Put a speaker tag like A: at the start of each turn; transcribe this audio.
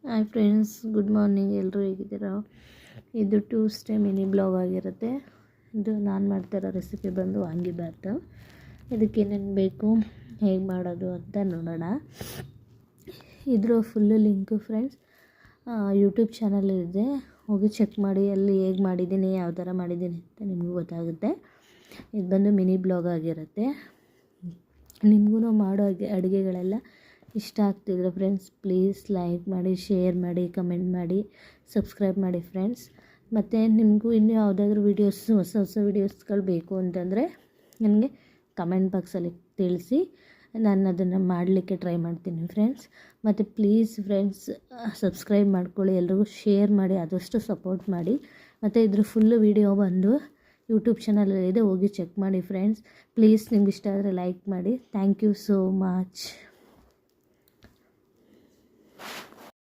A: Hi friends, good morning. ಎಲ್ಲರೂ ಹೇಗಿದ್ದೀರಾ? ಇದು ಟ್ಯೂಸ್ಡೇ ಮಿನಿ ಬ್ಲಾಗ್ ಆಗಿರುತ್ತೆ. ಇದು ನಾನು ಮಾಡ್ತಿರೋ ರೆಸಿಪಿ ಬಂದು ವಾಂಗಿಬಾತು. ಇದಕ್ಕೆ ಏನೇನು ಬೇಕು, ಹೇಗೆ ಮಾಡೋದು ಅಂತ ನೋಡೋಣ. ಇದ್ರ full link friends YouTube channel ಇದೆ, ಹೋಗಿ ಚೆಕ್ ಮಾಡಿ. ಅಲ್ಲಿ ಹೇಗೆ ಮಾಡಿದ್ದೀನಿ, ಯಾವ ಥರ ಮಾಡಿದ್ದೀನಿ ಅಂತ ನಿಮಗೂ ಗೊತ್ತಾಗುತ್ತೆ. ಇದು ಬಂದು ಮಿನಿ ಬ್ಲಾಗ್ ಆಗಿರುತ್ತೆ. ನಿಮಗೂ ಮಾಡೋ ಅಡುಗೆಗಳೆಲ್ಲ ಇಷ್ಟ ಆಗ್ತಿದ್ರೆ ಫ್ರೆಂಡ್ಸ್ ಪ್ಲೀಸ್ ಲೈಕ್ ಮಾಡಿ, ಶೇರ್ ಮಾಡಿ, ಕಮೆಂಟ್ ಮಾಡಿ, ಸಬ್ಸ್ಕ್ರೈಬ್ ಮಾಡಿ ಫ್ರೆಂಡ್ಸ್. ಮತ್ತು ನಿಮಗೂ ಇನ್ನೂ ಯಾವುದಾದ್ರೂ ಹೊಸ ವೀಡಿಯೋಸ್ಗಳು ಬೇಕು ಅಂತಂದರೆ ನನಗೆ ಕಮೆಂಟ್ ಬಾಕ್ಸಲ್ಲಿ ತಿಳಿಸಿ, ನಾನು ಅದನ್ನು ಮಾಡಲಿಕ್ಕೆ ಟ್ರೈ ಮಾಡ್ತೀನಿ ಫ್ರೆಂಡ್ಸ್. ಮತ್ತು ಪ್ಲೀಸ್ ಫ್ರೆಂಡ್ಸ್ ಸಬ್ಸ್ಕ್ರೈಬ್ ಮಾಡ್ಕೊಳ್ಳಿ, ಎಲ್ರಿಗೂ ಶೇರ್ ಮಾಡಿ, ಆದಷ್ಟು ಸಪೋರ್ಟ್ ಮಾಡಿ. ಮತ್ತು ಇದ್ರ ಫುಲ್ಲು ವೀಡಿಯೋ ಬಂದು ಯೂಟ್ಯೂಬ್ ಚಾನಲಲ್ಲಿದೆ, ಹೋಗಿ ಚೆಕ್ ಮಾಡಿ ಫ್ರೆಂಡ್ಸ್. ಪ್ಲೀಸ್ ನಿಮ್ಗೆ ಇಷ್ಟ ಆದರೆ ಲೈಕ್ ಮಾಡಿ. Thank you so much.